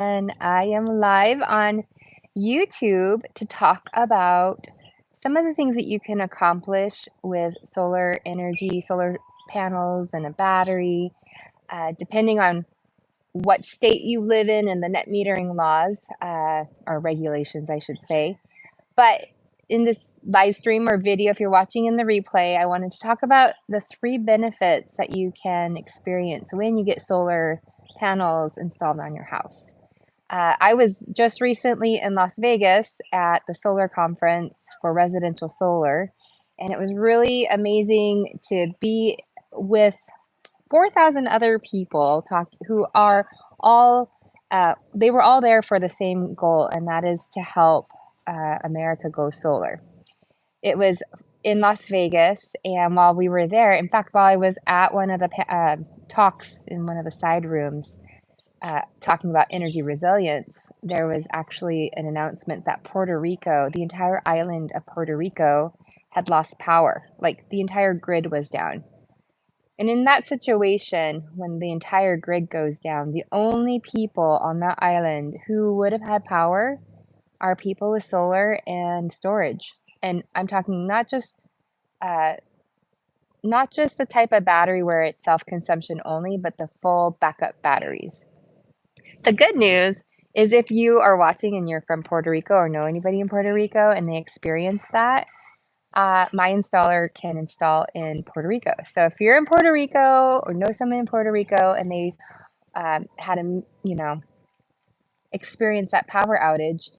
And I am live on YouTube to talk about some of the things that you can accomplish with solar energy, solar panels, and a battery, depending on what state you live in and the net metering laws or regulations, I should say. But in this live stream or video, if you're watching in the replay, I wanted to talk about the 3 benefits that you can experience when you get solar panels installed on your house. I was just recently in Las Vegas at the solar conference for residential solar, and it was really amazing to be with 4,000 other people who are all they were all there for the same goal, and that is to help America go solar. It was in Las Vegas, and while we were there, in fact, while I was at one of the talks in one of the side rooms, talking about energy resilience, there was actually an announcement that Puerto Rico, the entire island of Puerto Rico, had lost power. Like the entire grid was down. And in that situation, when the entire grid goes down, the only people on that island who would have had power are people with solar and storage. And I'm talking uh, not just the type of battery where it's self-consumption only, but the full backup batteries. The good news is if you are watching and you're from Puerto Rico or know anybody in Puerto Rico and they experience that, my installer can install in Puerto Rico. So if you're in Puerto Rico or know someone in Puerto Rico and they had experience that power outage,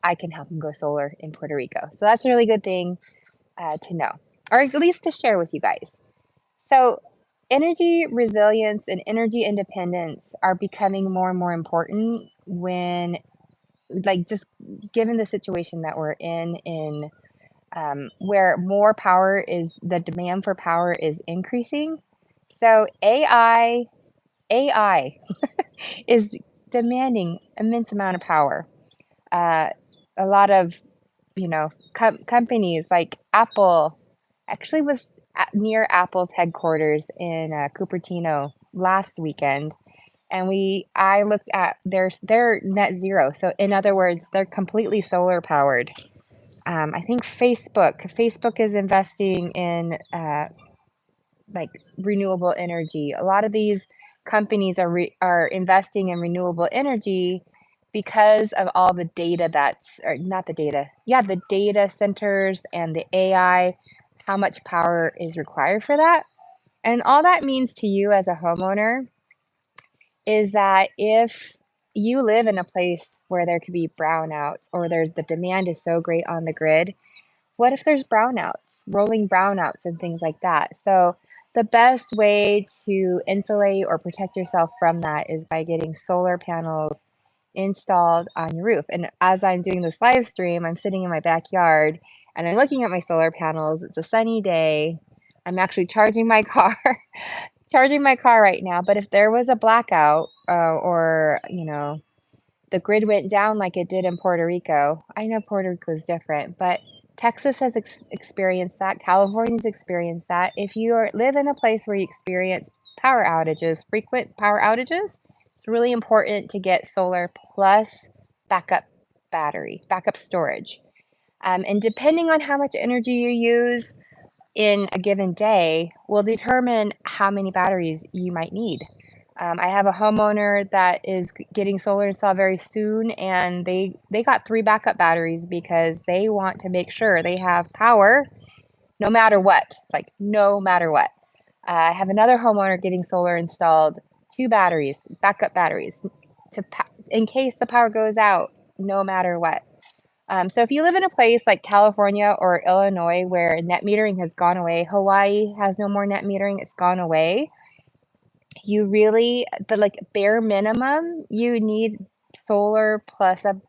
I can help them go solar in Puerto Rico. So that's a really good thing to know, or at least to share with you guys. So energy resilience and energy independence are becoming more and more important when, like, just given the situation that we're in where the demand for power is increasing. So AI is demanding immense amount of power. Uh, a lot of companies like Apple actually was near Apple's headquarters in Cupertino last weekend, and I looked at their net zero. So in other words, they're completely solar powered. I think Facebook is investing in like renewable energy. A lot of these companies are investing in renewable energy because of all the data or not the data, yeah, the data centers and the AI, how much power is required for that. And all that means to you as a homeowner is that if you live in a place where there could be brownouts or the demand is so great on the grid, what if there's brownouts, rolling brownouts and things like that? So the best way to insulate or protect yourself from that is by getting solar panels installed on your roof. And as I'm doing this live stream, I'm sitting in my backyard and I'm looking at my solar panels. It's a sunny day. I'm actually charging my car, charging my car right now. But if there was a blackout or, the grid went down like it did in Puerto Rico. I know Puerto Rico is different, but Texas has experienced that. California's experienced that. If you live in a place where you experience power outages, frequent power outages, it's really important to get solar plus backup backup storage. And depending on how much energy you use in a given day will determine how many batteries you might need. I have a homeowner that is getting solar installed very soon, and they got 3 backup batteries because they want to make sure they have power no matter what, like no matter what. I have another homeowner getting solar installed, 2 batteries, backup batteries, in case the power goes out, no matter what. So if you live in a place like California or Illinois where net metering has gone away, Hawaii has no more net metering, it's gone away. You really, the like bare minimum, you need solar plus a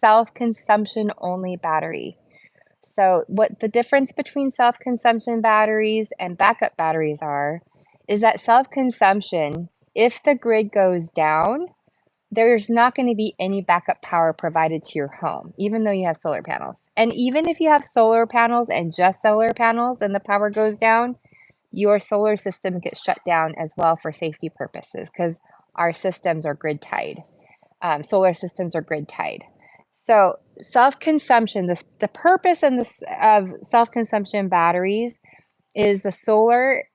self-consumption only battery. So what the difference between self-consumption batteries and backup batteries is that self-consumption, if the grid goes down, there's not going to be any backup power provided to your home, even though you have solar panels. And even if you have solar panels and just solar panels and the power goes down, your solar system gets shut down as well for safety purposes because our systems are grid tied. solar systems are grid tied. So self-consumption, the purpose of self-consumption batteries is the solar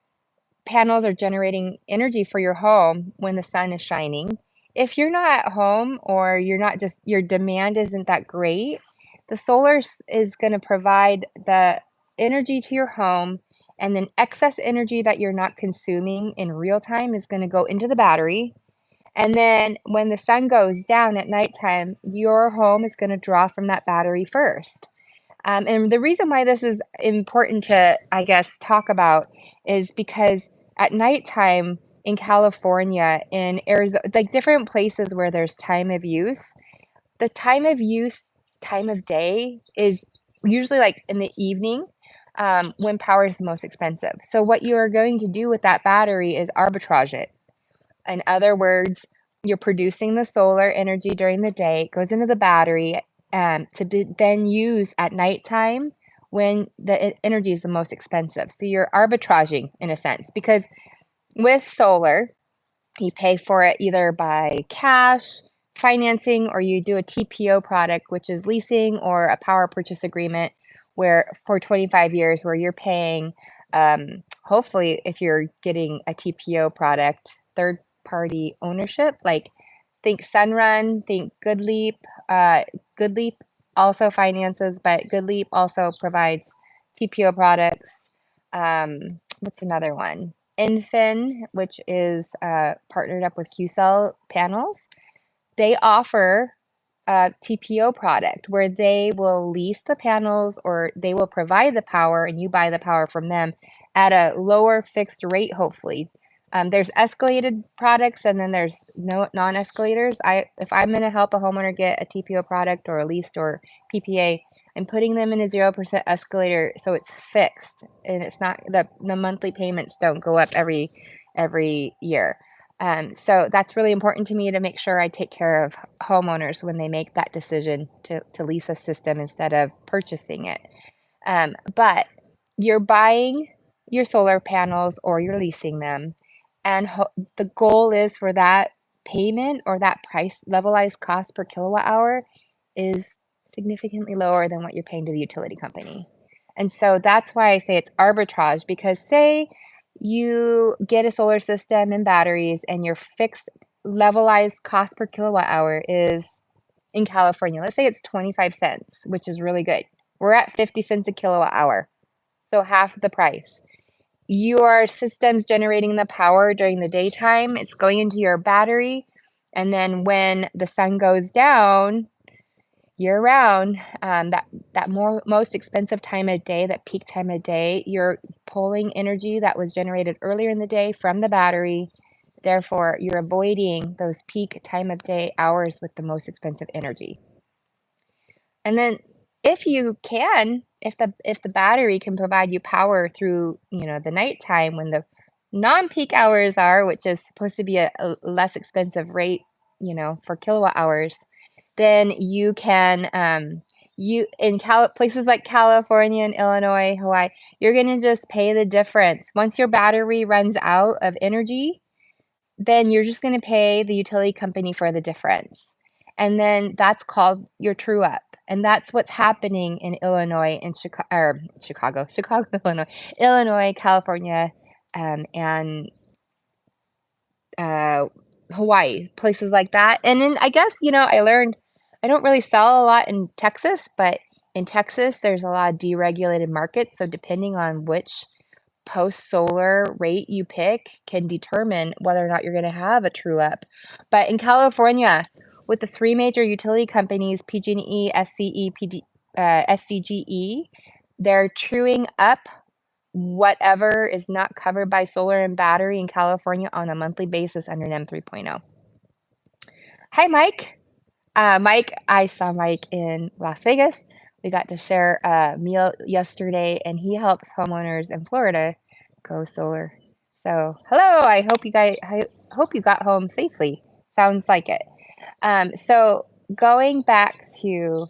panels are generating energy for your home when the sun is shining. If you're not at home or you're not just your demand isn't that great, the solar is going to provide the energy to your home, and then excess energy that you're not consuming in real time is going to go into the battery. And then when the sun goes down at nighttime, your home is going to draw from that battery first. And the reason why this is important to, I guess, talk about is because at nighttime in California, in Arizona, like different places where there's time of use, the time of use, time of day is usually like in the evening when power is the most expensive. So what you are going to do with that battery is arbitrage it. In other words, you're producing the solar energy during the day, it goes into the battery to be then use at nighttime when the energy is the most expensive. So you're arbitraging in a sense because with solar, you pay for it either by cash, financing, or you do a TPO product, which is leasing or a power purchase agreement where for 25 years where you're paying, hopefully if you're getting a TPO product, third party ownership, like think Sunrun, think GoodLeap. GoodLeap also finances, but GoodLeap also provides TPO products. What's another one? Infin, which is partnered up with QCell Panels, they offer a TPO product where they will lease the panels or they will provide the power and you buy the power from them at a lower fixed rate, hopefully. There's escalated products and then there's no non-escalators. If I'm going to help a homeowner get a TPO product or a leased or PPA, I'm putting them in a 0% escalator so it's fixed and it's not the monthly payments don't go up every year. So that's really important to me to make sure I take care of homeowners when they make that decision to lease a system instead of purchasing it. But you're buying your solar panels or you're leasing them, and the goal is for that payment or that price levelized cost per kilowatt hour is significantly lower than what you're paying to the utility company. And so that's why I say it's arbitrage because say you get a solar system and batteries and your fixed levelized cost per kilowatt hour is in California. Let's say it's 25 cents, which is really good. We're at 50 cents a kilowatt hour, so half the price. Your system's generating the power during the daytime, it's going into your battery, and then when the sun goes down year round, that most expensive time of day, that peak time of day, you're pulling energy that was generated earlier in the day from the battery. Therefore, you're avoiding those peak time of day hours with the most expensive energy. And then if you can, if the battery can provide you power through, the nighttime when the non-peak hours are, which is supposed to be a less expensive rate, for kilowatt hours, then you can you in places like California and Illinois, Hawaii, you're going to just pay the difference. Once your battery runs out of energy, then you're just going to pay the utility company for the difference. And then that's called your true up. And that's what's happening in Illinois and Chicago, Illinois, California, and Hawaii, places like that. And then I guess, I learned I don't really sell a lot in Texas, but in Texas, there's a lot of deregulated markets. So depending on which post solar rate you pick can determine whether or not you're going to have a true up. But in California, with the three major utility companies, PG&E, SCE, SDGE, they're truing up whatever is not covered by solar and battery in California on a monthly basis under NEM 3.0. Hi, Mike. Mike, I saw Mike in Las Vegas. We got to share a meal yesterday, and he helps homeowners in Florida go solar. So, hello. I hope you got home safely. Sounds like it. So going back to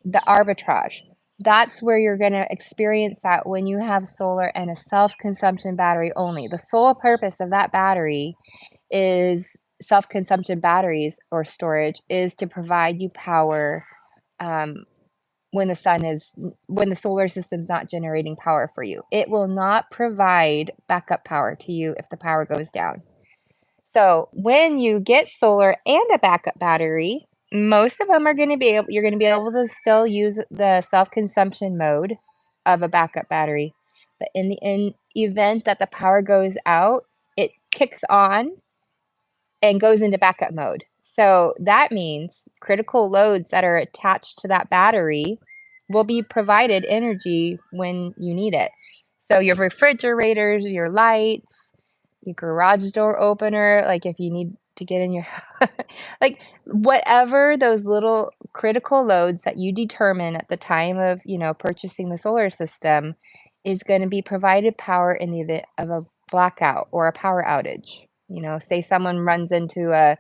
the arbitrage, that's where you're going to experience that when you have solar and a self-consumption battery only. The sole purpose of that battery is self-consumption batteries or storage is to provide you power um, when the solar system's not generating power for you. It will not provide backup power to you if the power goes down. So when you get solar and a backup battery, most of them are going to be able, you're going to be able to still use the self-consumption mode of a backup battery. But in the event that the power goes out, it kicks on and goes into backup mode. So that means critical loads that are attached to that battery will be provided energy when you need it. So your refrigerators, your lights, your garage door opener, like if you need to get in your like whatever those little critical loads that you determine at the time of, purchasing the solar system is going to be provided power in the event of a blackout or a power outage. Say someone runs into a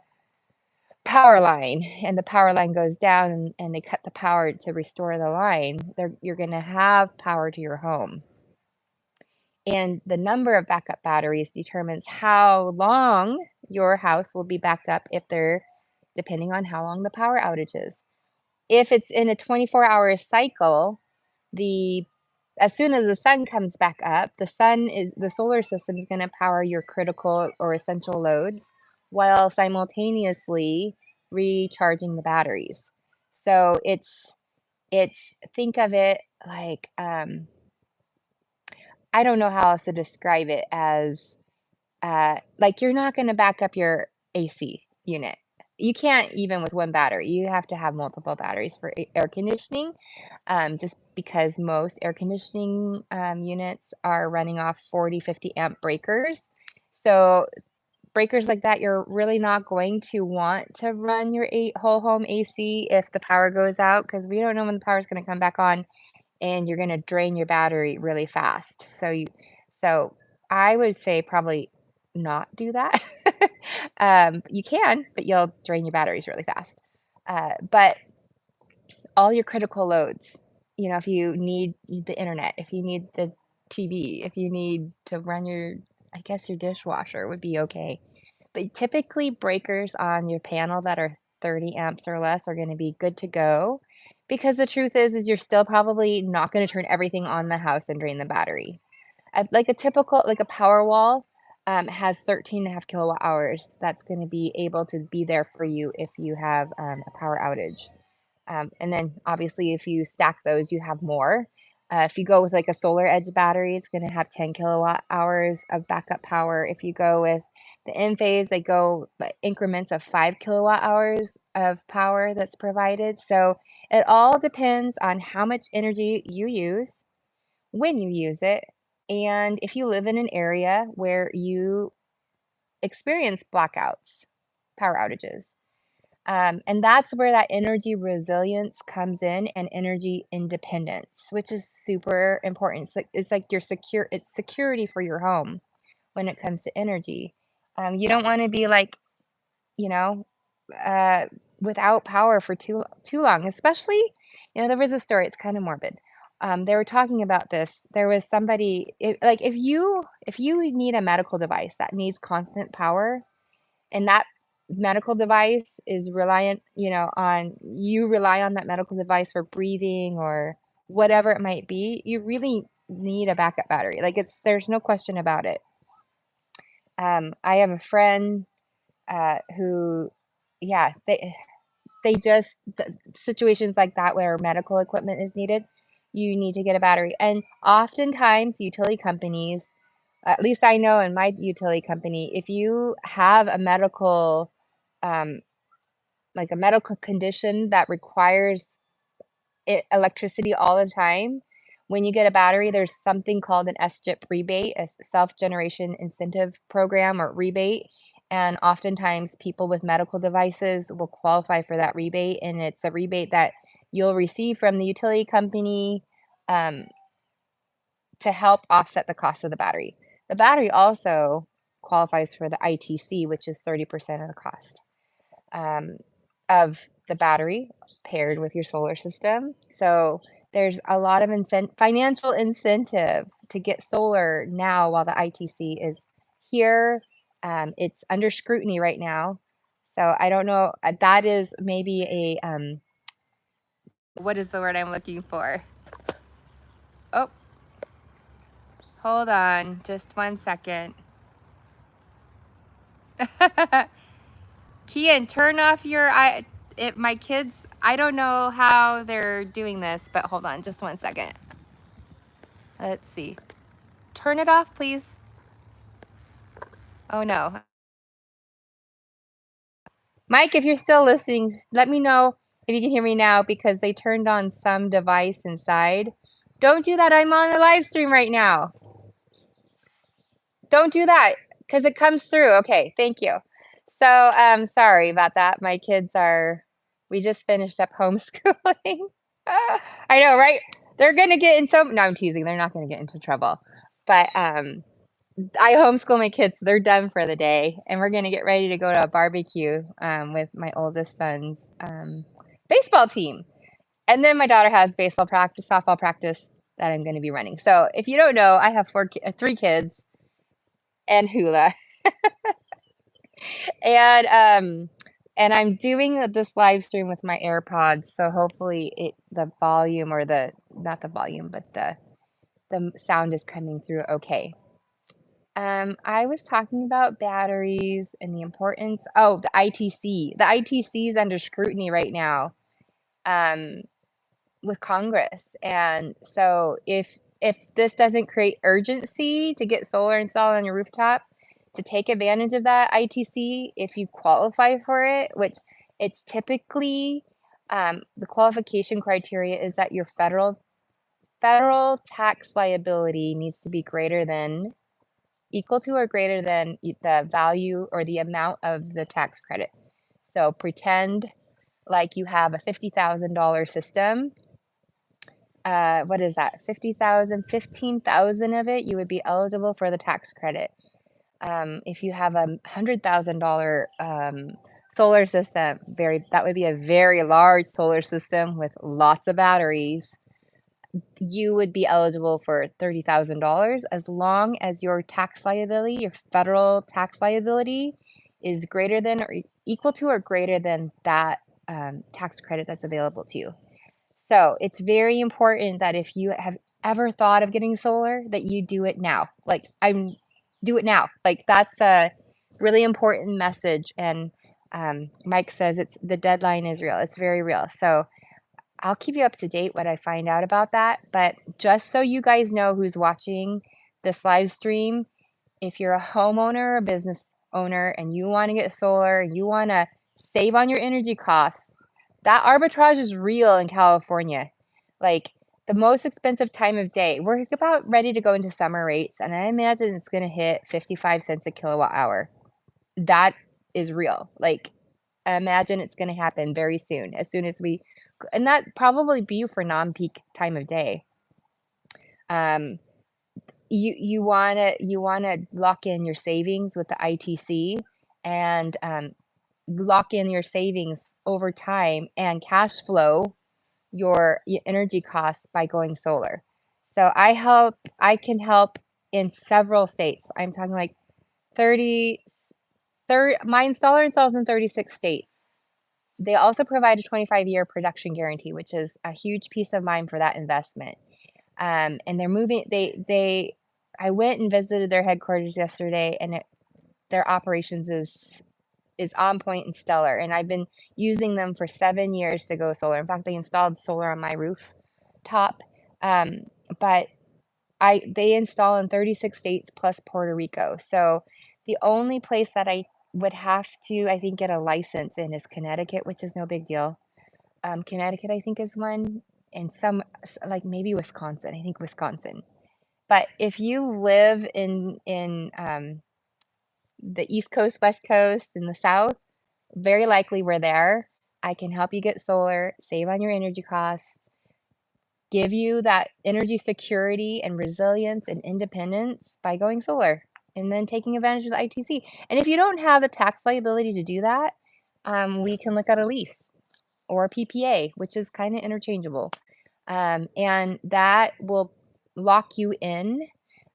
power line and the power line goes down and they cut the power to restore the line, you're going to have power to your home. And the number of backup batteries determines how long your house will be backed up depending on how long the power outage is. If it's in a 24-hour cycle, as soon as the sun comes back up, the solar system is going to power your critical or essential loads while simultaneously recharging the batteries. So think of it like, I don't know how else to describe it as, like you're not going to back up your AC unit. You can't even with one battery. You have to have multiple batteries for air conditioning, just because most air conditioning units are running off 40, 50 amp breakers. So breakers like that, you're really not going to want to run your whole home AC if the power goes out, because we don't know when the power is going to come back on, and you're going to drain your battery really fast. So I would say probably not do that. You can, but you'll drain your batteries really fast. But all your critical loads, if you need the internet, if you need the TV, if you need to run I guess your dishwasher would be okay. But typically breakers on your panel that are 30 amps or less are going to be good to go, because the truth is you're still probably not going to turn everything on the house and drain the battery. Like a typical, like a power wall, has 13.5 kilowatt hours. That's going to be able to be there for you if you have a power outage. And then obviously if you stack those, you have more. If you go with like a Solar Edge battery, it's going to have 10 kilowatt hours of backup power. If you go with the Enphase, they go by increments of 5 kilowatt hours of power that's provided. So it all depends on how much energy you use, when you use it, and if you live in an area where you experience blackouts, power outages. And that's where that energy resilience comes in, and energy independence, which is super important. It's like it's security for your home when it comes to energy. You don't want to be like, you know, uh, without power for too long, especially, there was a story, it's kind of morbid. They were talking about this. There was somebody, if you need a medical device that needs constant power, and that medical device is reliant, on you rely on that medical device for breathing or whatever it might be, you really need a backup battery. Like there's no question about it. I have a friend who, yeah, they just situations like that where medical equipment is needed, you need to get a battery. And oftentimes utility companies, at least I know in my utility company, if you have a medical um, like a medical condition that requires electricity all the time, when you get a battery, there's something called an SGIP rebate, a self-generation incentive program or rebate. And oftentimes people with medical devices will qualify for that rebate. And it's a rebate that you'll receive from the utility company um, to help offset the cost of the battery. The battery also qualifies for the ITC, which is 30% of the cost um, of the battery paired with your solar system. So there's a lot of financial incentive to get solar now while the ITC is here. It's under scrutiny right now. So I don't know. That is maybe what is the word I'm looking for? Oh, hold on, just 1 second. Kian, turn off your my kids. I don't know how they're doing this, but hold on, just 1 second. Let's see. Turn it off, please. Oh no. Mike, if you're still listening, let me know if you can hear me now because they turned on some device inside. Don't do that. I'm on a live stream right now. Don't do that because it comes through. Okay, thank you. So, sorry about that. My kids we just finished up homeschooling. I know, right? They're gonna get in some. No, I'm teasing. They're not gonna get into trouble. But I homeschool my kids. So they're done for the day, and we're gonna get ready to go to a barbecue with my oldest son's baseball team. And then my daughter has baseball practice, softball practice that I'm going to be running. So if you don't know, I have 3 kids and hula, and I'm doing this live stream with my AirPods. So hopefully the volume or not the volume, but the sound is coming through okay. I was talking about batteries and the importance. Oh, the ITC. The ITC is under scrutiny right now. With Congress. And so if this doesn't create urgency to get solar installed on your rooftop, to take advantage of that ITC, if you qualify for it, which it's typically the qualification criteria is that your federal tax liability needs to be equal to or greater than the value or the amount of the tax credit. So pretend like you have a $50,000 system. What is that? 50,000, 15,000 of it, you would be eligible for the tax credit. If you have a $100,000 solar system, that would be a very large solar system with lots of batteries. You would be eligible for $30,000 as long as your tax liability, your federal tax liability, is greater than or equal to or greater than that tax credit that's available to you. So it's very important that if you have ever thought of getting solar, that you do it now. Do it now. Like that's a really important message. And Mike says the deadline is real. It's very real. So I'll keep you up to date what I find out about that. But just so you guys know who's watching this live stream, if you're a homeowner or business owner and you want to get solar and you want to save on your energy costs, that arbitrage is real in California. Like the most expensive time of day, we're about ready to go into summer rates, and I imagine it's going to hit 55 cents a kilowatt hour. That is real. Like, I imagine it's going to happen very soon, and that probably be for non-peak time of day. You wanna lock in your savings with the ITC and lock in your savings over time and cash flow your energy costs by going solar. So I can help in several states. I'm talking like 30 my installer installs in 36 states. They also provide a 25-year production guarantee, which is a huge peace of mind for that investment. And they're moving. I went and visited their headquarters yesterday, and their operations is on point and stellar. And I've been using them for 7 years to go solar. In fact, they installed solar on my rooftop. But they install in 36 states plus Puerto Rico. So the only place that I would have to, I think, get a license in is Connecticut, which is no big deal. Connecticut, I think, is one, and like maybe Wisconsin. I think Wisconsin. But if you live in the East Coast, West Coast, in the South, very likely we're there. I can help you get solar, save on your energy costs, give you that energy security and resilience and independence by going solar and then taking advantage of the ITC. And if you don't have the tax liability to do that, we can look at a lease or a PPA, which is kind of interchangeable. And that will lock you in.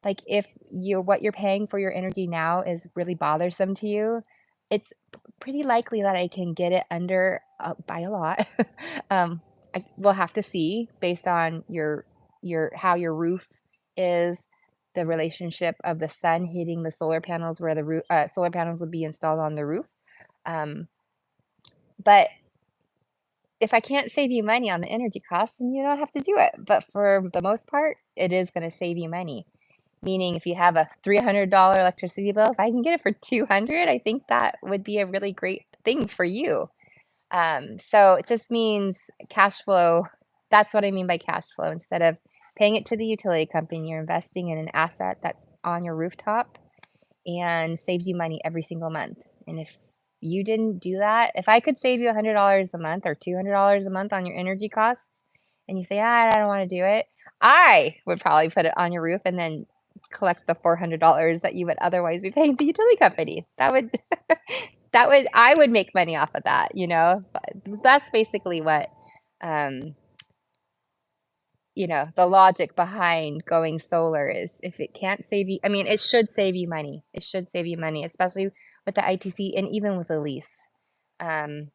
Like if what you're paying for your energy now is really bothersome to you, it's pretty likely that I can get it under by a lot. um, we'll have to see based on your how your roof is, the relationship of the sun hitting the solar panels where the solar panels would be installed on the roof. Um, but if I can't save you money on the energy costs, then you don't have to do it. But for the most part, it is going to save you money. Meaning, if you have a $300 electricity bill, if I can get it for 200, I think that would be a really great thing for you. So it just means cash flow. That's what I mean by cash flow. Instead of paying it to the utility company, you're investing in an asset that's on your rooftop and saves you money every single month. And if you didn't do that, if I could save you $100 a month or $200 a month on your energy costs, and you say, I don't want to do it, I would probably put it on your roof and then collect the $400 that you would otherwise be paying the utility company. That would, I would make money off of that, you know? But that's basically what, um, the logic behind going solar is. If it can't save you, I mean, it should save you money. It should save you money, especially with the ITC and even with a lease. Um,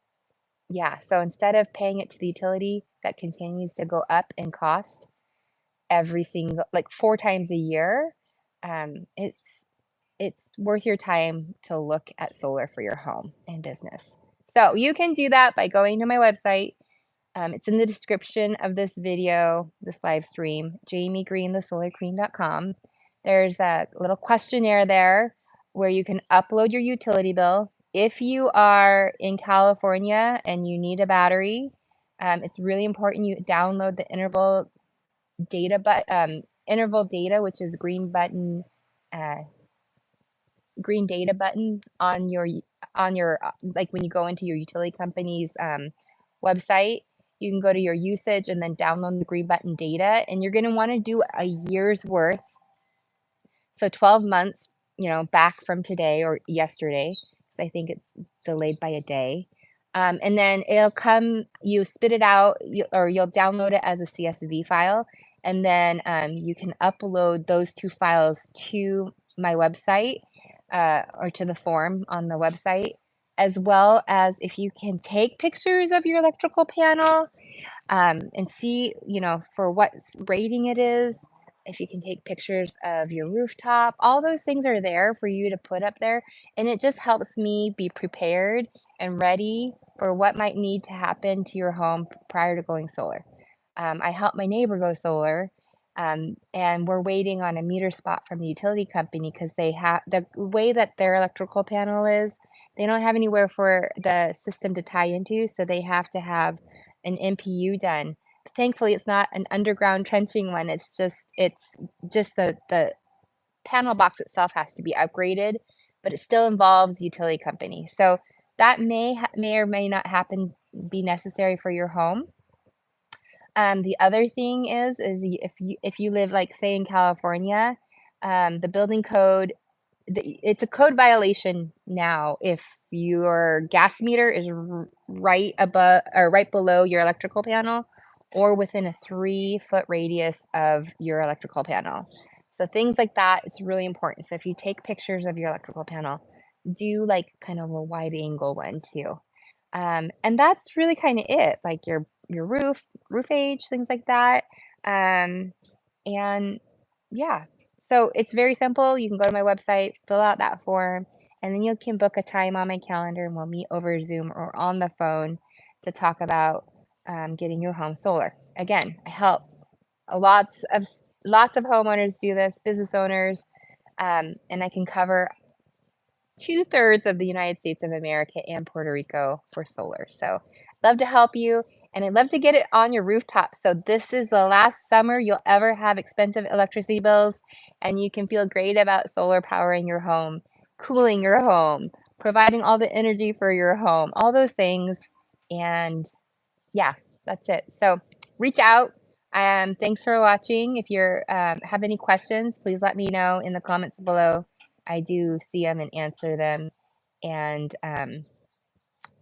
yeah, so instead of paying it to the utility that continues to go up in cost every single, like 4 times a year, it's worth your time to look at solar for your home and business. So you can do that by going to my website. It's in the description of this video, this live stream, jamiegreenthesolarqueen.com. There's a little questionnaire there where you can upload your utility bill. If you are in California and you need a battery, it's really important you download the interval data, which is uh, green data button on your like when you go into your utility company's website. You can go to your usage and then download the green button data, and you're going to want to do a year's worth, so 12 months, back from today or yesterday, because I think it's delayed by a day. And then it'll come, you spit it out, or you'll download it as a CSV file, and then you can upload those 2 files to my website, or to the form on the website, as well as if you can take pictures of your electrical panel, and see, for what rating it is. If you can take pictures of your rooftop, all those things are there for you to put up there. And it just helps me be prepared and ready for what might need to happen to your home prior to going solar. I helped my neighbor go solar, and we're waiting on a meter spot from the utility company because they have the way that their electrical panel is, they don't have anywhere for the system to tie into, so they have to have an MPU done. Thankfully, it's not an underground trenching one. It's just the panel box itself has to be upgraded, but it still involves utility company. So that may or may not be necessary for your home. The other thing is if you live, like, say, in California, the building code, it's a code violation now if your gas meter is right above or right below your electrical panel or within a 3-foot radius of your electrical panel. So things like that, it's really important. So if you take pictures of your electrical panel, do like kind of a wide angle one too. And that's really kind of it, like your roof age, things like that. And yeah, so it's very simple. You can go to my website, fill out that form, and then you can book a time on my calendar, and we'll meet over Zoom or on the phone to talk about getting your home solar. Again, I help lots of homeowners do this, business owners, and I can cover 2/3 of the United States of America and Puerto Rico for solar. So I'd love to help you, and I'd love to get it on your rooftop. So this is the last summer you'll ever have expensive electricity bills, and you can feel great about solar powering your home, cooling your home, providing all the energy for your home, all those things. And yeah, that's it. So reach out. Thanks for watching. If you have any questions, please let me know in the comments below. I do see them and answer them. And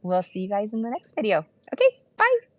we'll see you guys in the next video. Okay, bye.